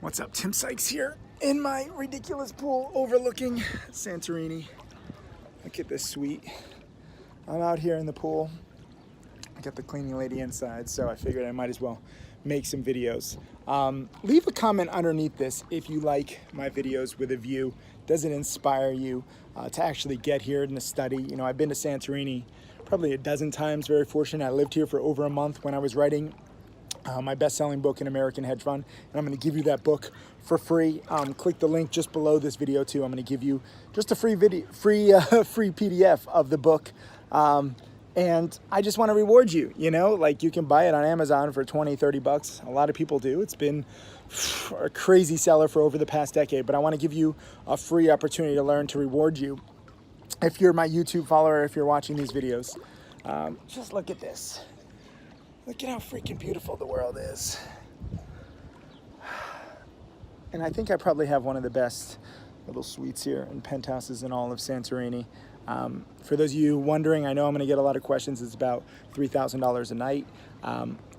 What's up, Tim Sykes here in my ridiculous pool overlooking Santorini. Look at this suite. I'm out here in the pool. I got the cleaning lady inside, so I figured I might as well make some videos. Leave a comment underneath this if you like my videos with a view. Does it inspire you to actually get here and to study? You know, I've been to Santorini probably a dozen times, very fortunate. I lived here for over a month when I was writing my best-selling book, An American Hedge Fund, and I'm going to give you that book for free. Click the link just below this video too. I'm going to give you just a free PDF of the book, and I just want to reward you. You know, like you can buy it on Amazon for 20, 30 bucks. A lot of people do. It's been a crazy seller for over the past decade, but I want to give you a free opportunity to learn, to reward you. If you're my YouTube follower, if you're watching these videos, just look at this. Look at how freaking beautiful the world is. And I think I probably have one of the best little suites here and penthouses in all of Santorini. For those of you wondering, I know I'm gonna get a lot of questions. It's about $3,000 a night.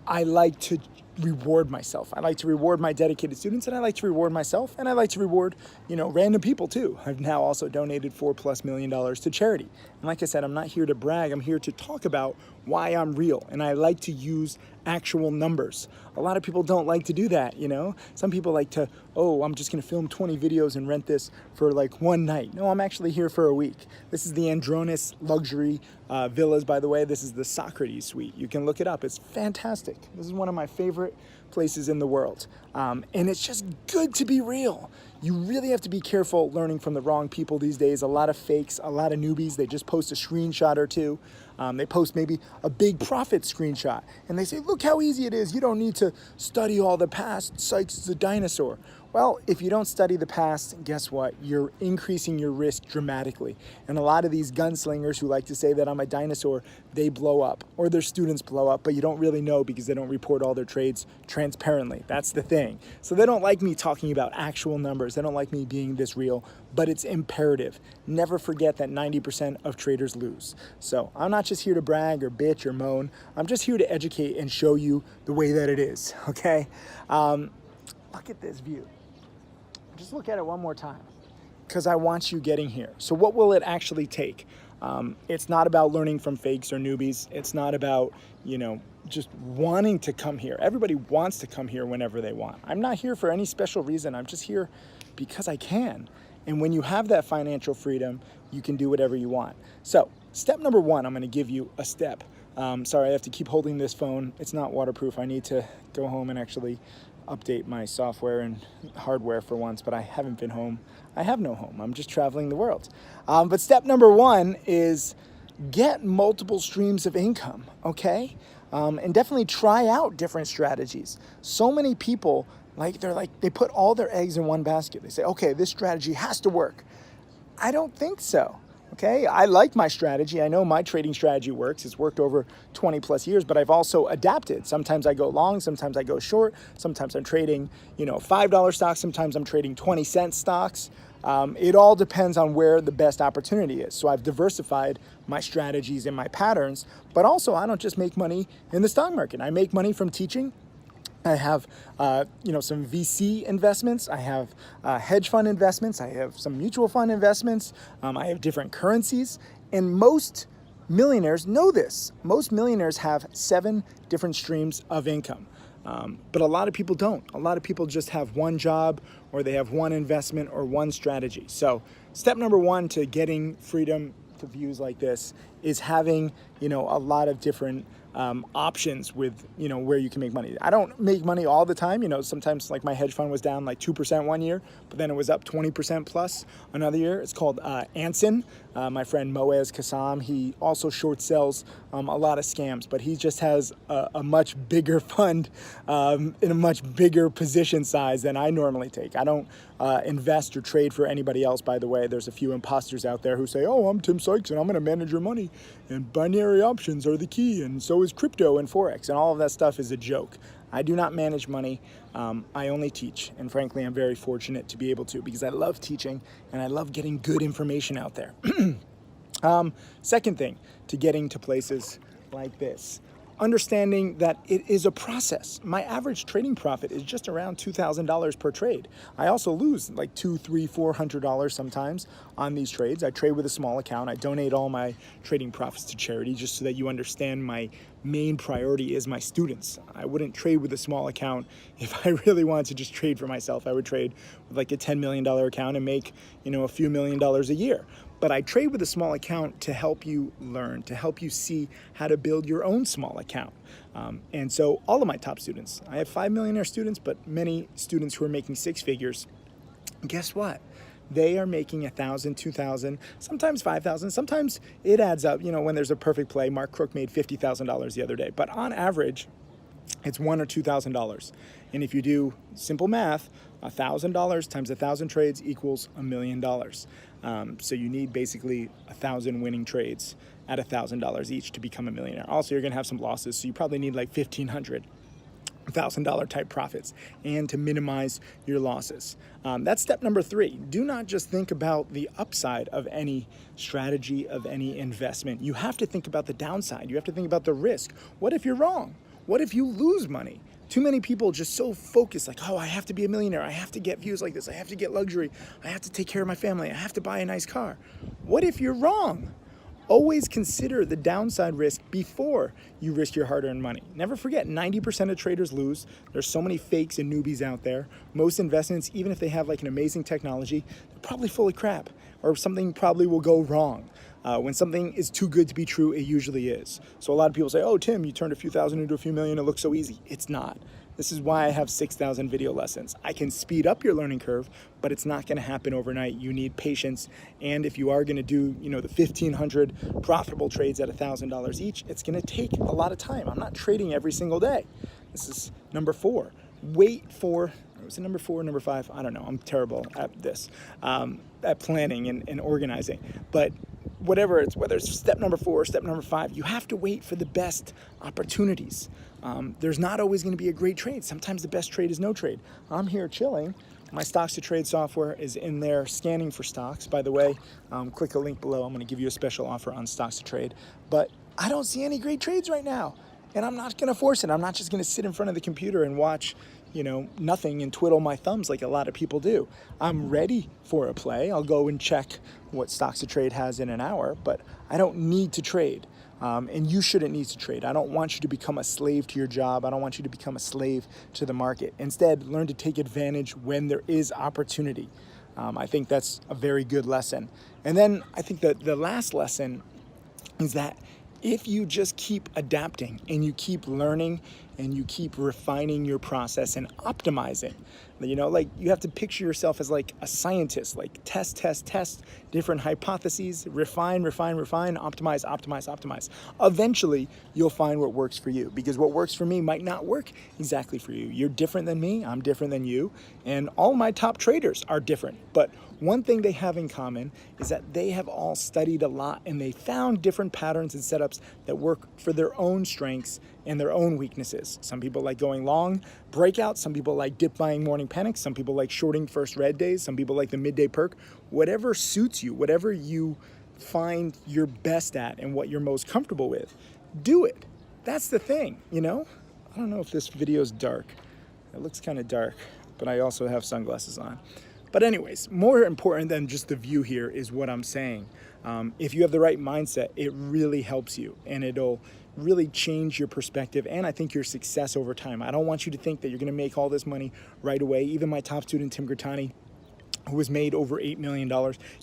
I like to reward myself. I like to reward my dedicated students, and I like to reward myself, and I like to reward, you know, random people too. I've now also donated $4+ million to charity. And like I said, I'm not here to brag. I'm here to talk about why I'm real, and I like to use actual numbers. A lot of people don't like to do that, you know? Some people like to, oh, I'm just gonna film 20 videos and rent this for like one night. No, I'm actually here for a week. This is the Andronis luxury villas, by the way. This is the Socrates suite. You can look it up. It's fantastic. This is one of my favorite places in the world. And it's just good to be real. You really have to be careful learning from the wrong people these days. A lot of fakes, a lot of newbies. They just post a screenshot or two. They post maybe a big profit screenshot, and they say, look how easy it is. You don't need to study all the past. Sykes is a dinosaur. Well, if you don't study the past, guess what? You're increasing your risk dramatically. And a lot of these gunslingers who like to say that I'm a dinosaur, they blow up, or their students blow up, but you don't really know because they don't report all their trades transparently. That's the thing. So they don't like me talking about actual numbers. They don't like me being this real, but it's imperative. Never forget that 90% of traders lose. So I'm not just here to brag or bitch or moan. I'm just here to educate and show you the way that it is, okay? Look at this view. Just look at it one more time, because I want you getting here. So what will it actually take? It's not about learning from fakes or newbies. It's not about, you know, just wanting to come here. Everybody wants to come here whenever they want. I'm not here for any special reason. I'm just here because I can. And when you have that financial freedom, you can do whatever you want. So step number one, I'm going to give you a step. Sorry, I have to keep holding this phone. It's not waterproof. I need to go home and actually update my software and hardware for once, but I haven't been home. I have no home. I'm just traveling the world. But step number one is get multiple streams of income, okay? And definitely try out different strategies. So many people, they put all their eggs in one basket. They say, okay, this strategy has to work. I don't think so. Okay, I like my strategy. I know my trading strategy works. It's worked over 20+ years, but I've also adapted. Sometimes I go long, sometimes I go short. Sometimes I'm trading, you know, $5 stocks. Sometimes I'm trading 20-cent stocks. It all depends on where the best opportunity is. So I've diversified my strategies and my patterns, but also I don't just make money in the stock market. I make money from teaching. I have, you know, some VC investments. I have hedge fund investments. I have some mutual fund investments. I have different currencies. And most millionaires know this. Most millionaires have 7 different streams of income. But a lot of people don't. A lot of people just have one job, or they have one investment or one strategy. So step number one to getting freedom to views like this is having, you know, a lot of different options with, you know, where you can make money. I don't make money all the time. You know, sometimes like my hedge fund was down like 2% one year, but then it was up 20% plus another year. It's called Anson. My friend Moaz Kassam, he also short sells a lot of scams, but he just has a much bigger fund in a much bigger position size than I normally take. I don't invest or trade for anybody else, by the way. There's a few imposters out there who say, oh, I'm Tim Sykes and I'm going to manage your money, and binary options are the key, and so is crypto and Forex, and all of that stuff is a joke. I do not manage money. I only teach, and frankly, I'm very fortunate to be able to, because I love teaching and I love getting good information out there. Second thing to getting to places like this. understanding that it is a process. My average trading profit is just around $2,000 per trade. I also lose like $200, $300, $400 sometimes on these trades. I trade with a small account. I donate all my trading profits to charity, just so that you understand my main priority is my students. I wouldn't trade with a small account if I really wanted to just trade for myself. I would trade with like a $10 million account and make, a few $1,000,000 a year. But I trade with a small account to help you learn, to help you see how to build your own small account. And so all of my top students, I have 5 Millionaire students, but many students who are making 6 figures, guess what? They are making 1,000, 2,000, sometimes 5,000. Sometimes it adds up, when there's a perfect play. Mark Crook made $50,000 the other day. But on average, it's $1,000 or $2,000. And if you do simple math, $1,000 times 1,000 trades equals $1 million. So you need basically 1,000 winning trades at $1,000 each to become a millionaire. Also, you're going to have some losses, so you probably need like $1,500. $1,000 type profits, and to minimize your losses. That's step number 3. Do not just think about the upside of any strategy, of any investment. You have to think about the downside. You have to think about the risk. What if you're wrong? What if you lose money? Too many people just so focused, like, oh, I have to be a millionaire. I have to get views like this. I have to get luxury. I have to take care of my family. I have to buy a nice car. What if you're wrong? Always consider the downside risk before you risk your hard-earned money. Never forget, 90% of traders lose. There's so many fakes and newbies out there. Most investments, even if they have like an amazing technology, they're probably full of crap, or something probably will go wrong. When something is too good to be true, it usually is. So a lot of people say, oh, Tim, you turned a few thousand into a few million. It looks so easy. It's not. This is why I have 6,000 video lessons. I can speed up your learning curve, but it's not going to happen overnight. You need patience. And if you are going to do, the 1,500 profitable trades at $1,000 each, it's going to take a lot of time. I'm not trading every single day. This is number 4. Wait for, was it number 4, number 5? I don't know. I'm terrible at this, at planning and organizing. But whether it's step number 4 or step number 5, you have to wait for the best opportunities. There's not always going to be a great trade. Sometimes the best trade is no trade. I'm here chilling. My stocks to trade software is in there scanning for stocks. By the way, click a link below. I'm going to give you a special offer on stocks to trade. But I don't see any great trades right now. And I'm not going to force it. I'm not just going to sit in front of the computer and watch, nothing and twiddle my thumbs like a lot of people do. I'm ready for a play. I'll go and check what stocks to trade has in an hour, but I don't need to trade. And you shouldn't need to trade. I don't want you to become a slave to your job. I don't want you to become a slave to the market. Instead, learn to take advantage when there is opportunity. I think that's a very good lesson. And then I think that the last lesson is that if you just keep adapting and you keep learning and you keep refining your process and optimizing, like you have to picture yourself as like a scientist, like test different hypotheses, refine, optimize. Eventually, you'll find what works for you, because what works for me might not work exactly for you. You're different than me, I'm different than you, and all my top traders are different. But one thing they have in common is that they have all studied a lot and they found different patterns and setups that work for their own strengths and their own weaknesses. Some people like going long breakouts, some people like dip buying morning panics, some people like shorting first red days, some people like the midday perk. Whatever suits you, whatever you find you're best at and what you're most comfortable with, do it. That's the thing, I don't know if this video is dark. It looks kind of dark, but I also have sunglasses on. But anyways, more important than just the view here is what I'm saying. If you have the right mindset, it really helps you and it'll really change your perspective and I think your success over time. I don't want you to think that you're going to make all this money right away. Even my top student, Tim Grattani, who has made over $8 million,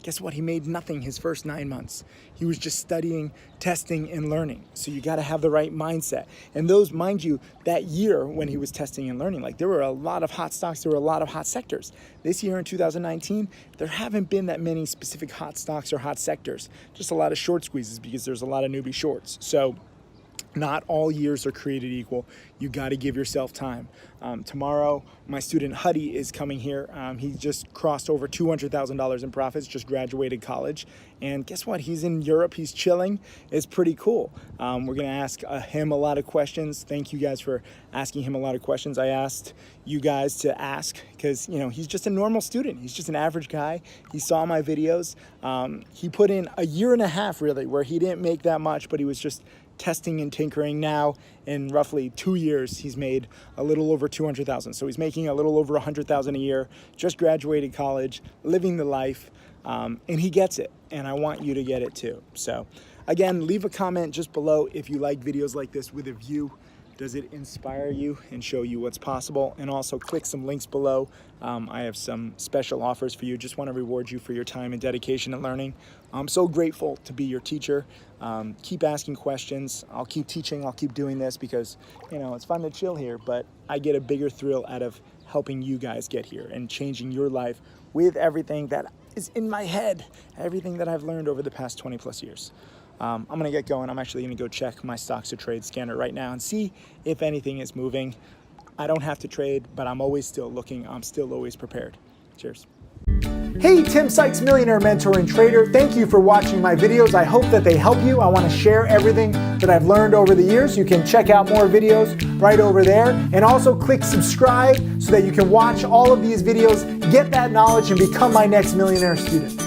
guess what? He made nothing his first 9 months. He was just studying, testing, and learning. So you got to have the right mindset. And those, mind you, that year when he was testing and learning, like there were a lot of hot stocks, there were a lot of hot sectors. This year in 2019, there haven't been that many specific hot stocks or hot sectors, just a lot of short squeezes because there's a lot of newbie shorts. So not all years are created equal. You got to give yourself time. Tomorrow, my student Huddy is coming here. He just crossed over $200,000 in profits, just graduated college. And guess what? He's in Europe. He's chilling. It's pretty cool. We're going to ask him a lot of questions. Thank you guys for asking him a lot of questions. I asked you guys to ask because, he's just a normal student. He's just an average guy. He saw my videos. He put in a year and a half, really, where he didn't make that much, but he was just testing and tinkering. Now in roughly 2 years, he's made a little over 200,000. So he's making a little over 100,000 a year, just graduated college, living the life, and he gets it. And I want you to get it too. So again, leave a comment just below if you like videos like this with a view. Does it inspire you and show you what's possible? And also click some links below. I have some special offers for you. Just want to reward you for your time and dedication and learning. I'm so grateful to be your teacher. Keep asking questions. I'll keep teaching. I'll keep doing this because, you know, it's fun to chill here, but I get a bigger thrill out of helping you guys get here and changing your life with everything that is in my head, everything that I've learned over the past 20 plus years. I'm gonna get going. I'm actually gonna go check my stocks to trade scanner right now and see if anything is moving. I don't have to trade, but I'm always still looking. I'm still always prepared. Cheers. Hey, Tim Sykes, Millionaire Mentor and Trader. Thank you for watching my videos. I hope that they help you. I want to share everything that I've learned over the years. You can check out more videos right over there. And also click subscribe so that you can watch all of these videos, get that knowledge, and become my next millionaire student.